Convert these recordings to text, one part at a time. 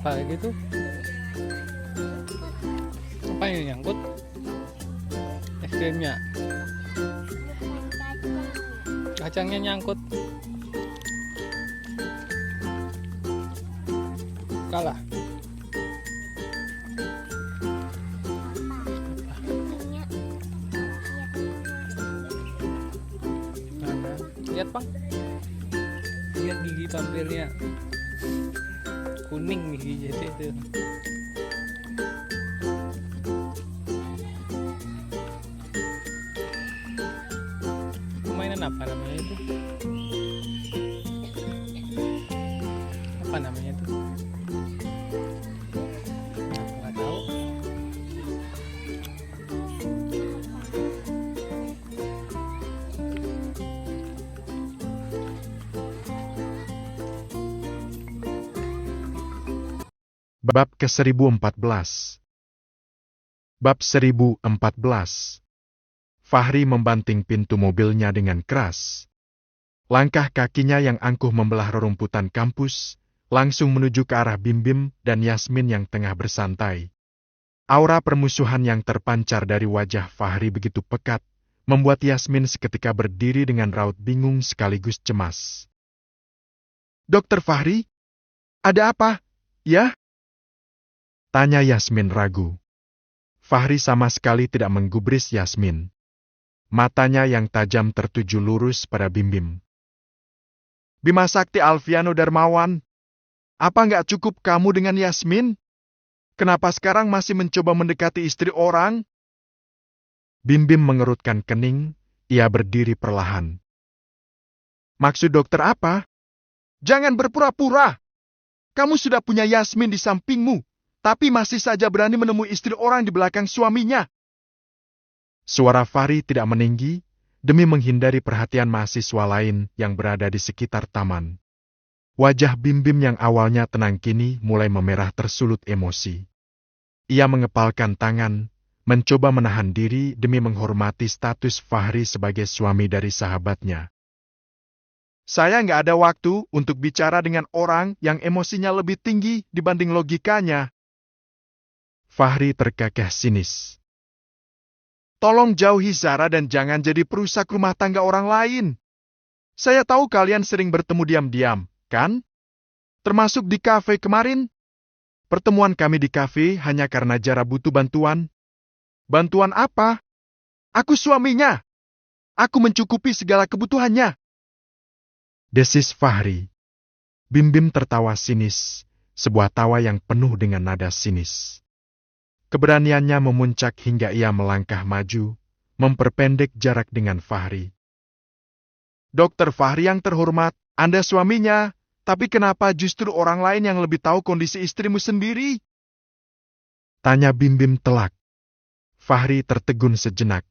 apa gitu? Apa yang nyangkut? Es krimnya, kacangnya nyangkut. Kalah. Mana? Lihat Bang, lihat gigi vampirnya, kuning giginya itu. Mainan apa namanya itu? Apa namanya itu? Nggak tahu. Bab ke-1014. Bab 1014. Fahri membanting pintu mobilnya dengan keras. Langkah kakinya yang angkuh membelah rerumputan kampus, langsung menuju ke arah Bim-Bim dan Yasmin yang tengah bersantai. Aura permusuhan yang terpancar dari wajah Fahri begitu pekat, membuat Yasmin seketika berdiri dengan raut bingung sekaligus cemas. "Dokter Fahri? Ada apa? Ya?" tanya Yasmin ragu. Fahri sama sekali tidak menggubris Yasmin. Matanya yang tajam tertuju lurus pada Bim-Bim. "Bima Sakti Alfiano Darmawan, apa nggak cukup kamu dengan Yasmin? Kenapa sekarang masih mencoba mendekati istri orang?" Bim-Bim mengerutkan kening, ia berdiri perlahan. "Maksud dokter apa? Jangan berpura-pura. Kamu sudah punya Yasmin di sampingmu, tapi masih saja berani menemui istri orang di belakang suaminya." Suara Fahri tidak meninggi, demi menghindari perhatian mahasiswa lain yang berada di sekitar taman. Wajah Bim-Bim yang awalnya tenang kini mulai memerah tersulut emosi. Ia mengepalkan tangan, mencoba menahan diri demi menghormati status Fahri sebagai suami dari sahabatnya. "Saya nggak ada waktu untuk bicara dengan orang yang emosinya lebih tinggi dibanding logikanya." Fahri terkekeh sinis. "Tolong jauhi Zara dan jangan jadi perusak rumah tangga orang lain. Saya tahu kalian sering bertemu diam-diam, kan? Termasuk di kafe kemarin. Pertemuan kami di kafe hanya karena Zara butuh bantuan." "Bantuan apa? Aku suaminya. Aku mencukupi segala kebutuhannya," desis Fahri. Bim-Bim tertawa sinis, sebuah tawa yang penuh dengan nada sinis. Keberaniannya memuncak hingga ia melangkah maju, memperpendek jarak dengan Fahri. "Dokter Fahri yang terhormat, Anda suaminya, tapi kenapa justru orang lain yang lebih tahu kondisi istrimu sendiri?" tanya Bim-Bim telak. Fahri tertegun sejenak.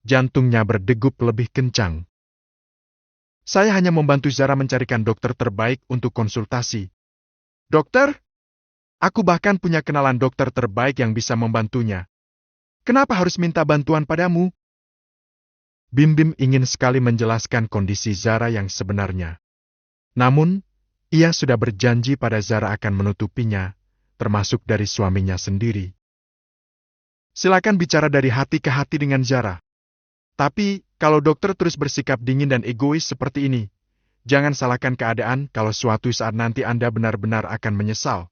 Jantungnya berdegup lebih kencang. "Saya hanya membantu Zara mencarikan dokter terbaik untuk konsultasi." "Dokter? Aku bahkan punya kenalan dokter terbaik yang bisa membantunya. Kenapa harus minta bantuan padamu?" Bim-Bim ingin sekali menjelaskan kondisi Zara yang sebenarnya. Namun, ia sudah berjanji pada Zara akan menutupinya, termasuk dari suaminya sendiri. "Silakan bicara dari hati ke hati dengan Zara. Tapi, kalau dokter terus bersikap dingin dan egois seperti ini, jangan salahkan keadaan kalau suatu saat nanti Anda benar-benar akan menyesal."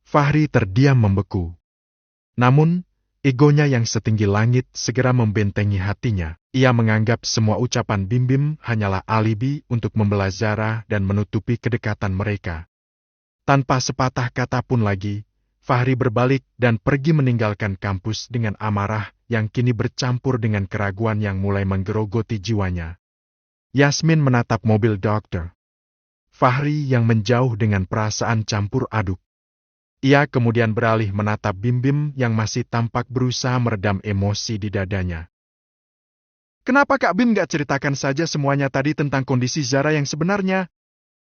Fahri terdiam membeku. Namun, egonya yang setinggi langit segera membentengi hatinya. Ia menganggap semua ucapan Bim-Bim hanyalah alibi untuk membela Zara dan menutupi kedekatan mereka. Tanpa sepatah kata pun lagi, Fahri berbalik dan pergi meninggalkan kampus dengan amarah yang kini bercampur dengan keraguan yang mulai menggerogoti jiwanya. Yasmin menatap mobil dokter. Fahri yang menjauh dengan perasaan campur aduk. Ia kemudian beralih menatap Bim-Bim yang masih tampak berusaha meredam emosi di dadanya. "Kenapa Kak Bim gak ceritakan saja semuanya tadi tentang kondisi Zara yang sebenarnya?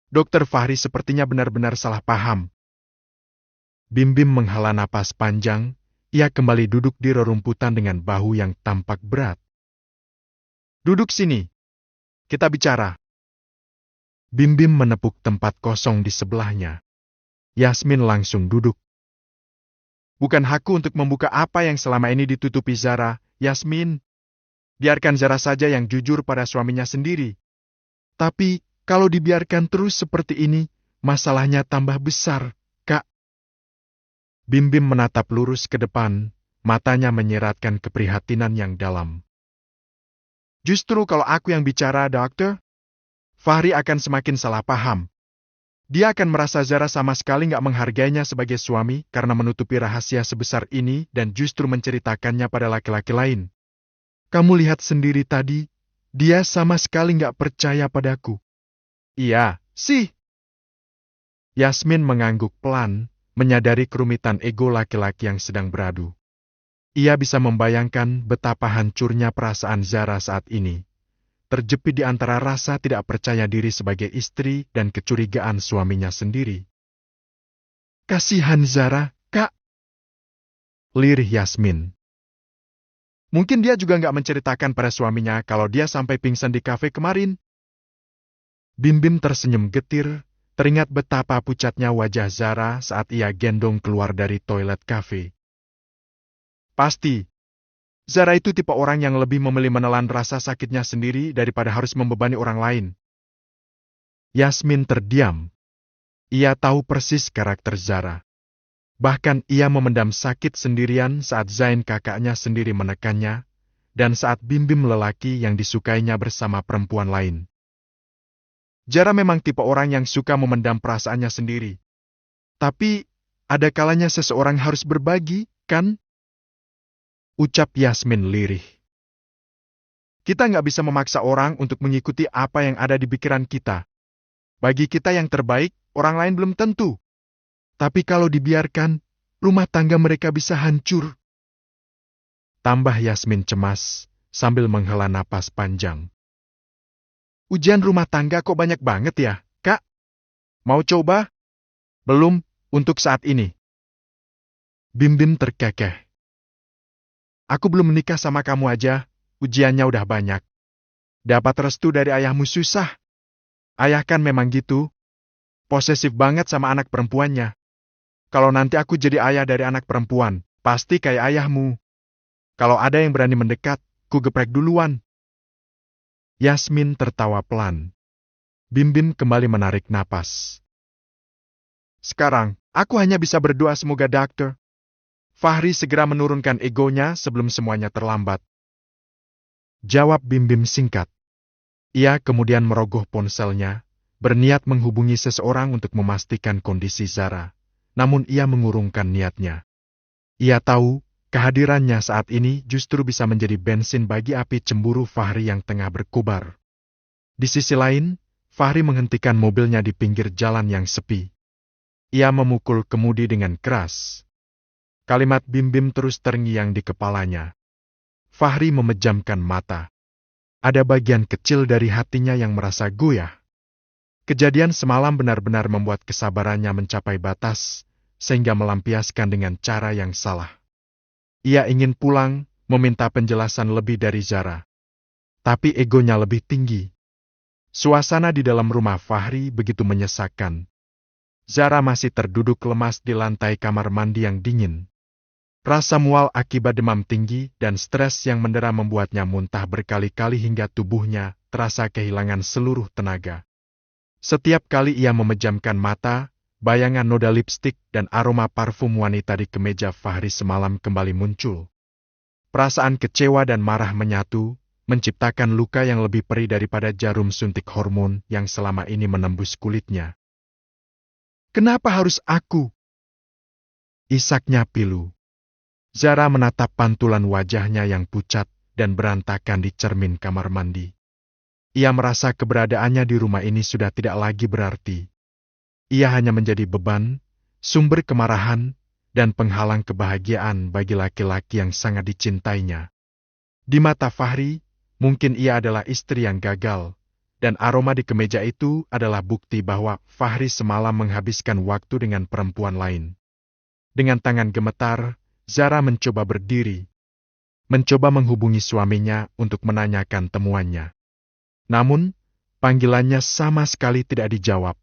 Dokter Fahri sepertinya benar-benar salah paham." Bim-Bim menghela napas panjang, ia kembali duduk di rerumputan dengan bahu yang tampak berat. "Duduk sini. Kita bicara." Bim-Bim menepuk tempat kosong di sebelahnya. Yasmin langsung duduk. Bukan hakku untuk membuka apa yang selama ini ditutupi Zara, Yasmin. Biarkan Zara saja yang jujur pada suaminya sendiri. Tapi, kalau dibiarkan terus seperti ini, masalahnya tambah besar, Kak. Bim Bim menatap lurus ke depan, matanya menyiratkan keprihatinan yang dalam. Justru kalau aku yang bicara, dokter, Fahri akan semakin salah paham. Dia akan merasa Zara sama sekali nggak menghargainya sebagai suami karena menutupi rahasia sebesar ini dan justru menceritakannya pada laki-laki lain. Kamu lihat sendiri tadi, dia sama sekali nggak percaya padaku. Iya, sih. Yasmin mengangguk pelan, menyadari kerumitan ego laki-laki yang sedang beradu. Ia bisa membayangkan betapa hancurnya perasaan Zara saat ini, terjepit di antara rasa tidak percaya diri sebagai istri dan kecurigaan suaminya sendiri. Kasihan Zara, Kak. Lirih Yasmin. Mungkin dia juga nggak menceritakan pada suaminya kalau dia sampai pingsan di kafe kemarin. Bim Bim tersenyum getir, teringat betapa pucatnya wajah Zara saat ia gendong keluar dari toilet kafe. Pasti. Zara itu tipe orang yang lebih memilih menelan rasa sakitnya sendiri daripada harus membebani orang lain. Yasmin terdiam. Ia tahu persis karakter Zara. Bahkan ia memendam sakit sendirian saat Zain kakaknya sendiri menekannya, dan saat Bim Bim lelaki yang disukainya bersama perempuan lain. Zara memang tipe orang yang suka memendam perasaannya sendiri. Tapi, ada kalanya seseorang harus berbagi, kan? Ucap Yasmin lirih. Kita nggak bisa memaksa orang untuk mengikuti apa yang ada di pikiran kita. Bagi kita yang terbaik, orang lain belum tentu. Tapi kalau dibiarkan, rumah tangga mereka bisa hancur. Tambah Yasmin cemas, sambil menghela napas panjang. Ujian rumah tangga kok banyak banget ya, Kak? Mau coba? Belum, untuk saat ini. Bim Bim terkekeh. Aku belum menikah sama kamu aja, ujiannya udah banyak. Dapat restu dari ayahmu susah. Ayah kan memang gitu. Posesif banget sama anak perempuannya. Kalau nanti aku jadi ayah dari anak perempuan, pasti kayak ayahmu. Kalau ada yang berani mendekat, ku geprek duluan. Yasmin tertawa pelan. Bim Bim kembali menarik napas. Sekarang, aku hanya bisa berdoa semoga dokter Fahri segera menurunkan egonya sebelum semuanya terlambat. Jawab Bim Bim singkat. Ia kemudian merogoh ponselnya, berniat menghubungi seseorang untuk memastikan kondisi Zara. Namun ia mengurungkan niatnya. Ia tahu, kehadirannya saat ini justru bisa menjadi bensin bagi api cemburu Fahri yang tengah berkobar. Di sisi lain, Fahri menghentikan mobilnya di pinggir jalan yang sepi. Ia memukul kemudi dengan keras. Kalimat Bim Bim terus terngiang di kepalanya. Fahri memejamkan mata. Ada bagian kecil dari hatinya yang merasa goyah. Kejadian semalam benar-benar membuat kesabarannya mencapai batas, sehingga melampiaskan dengan cara yang salah. Ia ingin pulang, meminta penjelasan lebih dari Zara. Tapi egonya lebih tinggi. Suasana di dalam rumah Fahri begitu menyesakkan. Zara masih terduduk lemas di lantai kamar mandi yang dingin. Rasa mual akibat demam tinggi dan stres yang mendera membuatnya muntah berkali-kali hingga tubuhnya terasa kehilangan seluruh tenaga. Setiap kali ia memejamkan mata, bayangan noda lipstik dan aroma parfum wanita di kemeja Fahri semalam kembali muncul. Perasaan kecewa dan marah menyatu, menciptakan luka yang lebih perih daripada jarum suntik hormon yang selama ini menembus kulitnya. Kenapa harus aku? Isaknya pilu. Zara menatap pantulan wajahnya yang pucat dan berantakan di cermin kamar mandi. Ia merasa keberadaannya di rumah ini sudah tidak lagi berarti. Ia hanya menjadi beban, sumber kemarahan, dan penghalang kebahagiaan bagi laki-laki yang sangat dicintainya. Di mata Fahri, mungkin ia adalah istri yang gagal, dan aroma di kemeja itu adalah bukti bahwa Fahri semalam menghabiskan waktu dengan perempuan lain. Dengan tangan gemetar, Zara mencoba berdiri, mencoba menghubungi suaminya untuk menanyakan temuannya. Namun, panggilannya sama sekali tidak dijawab.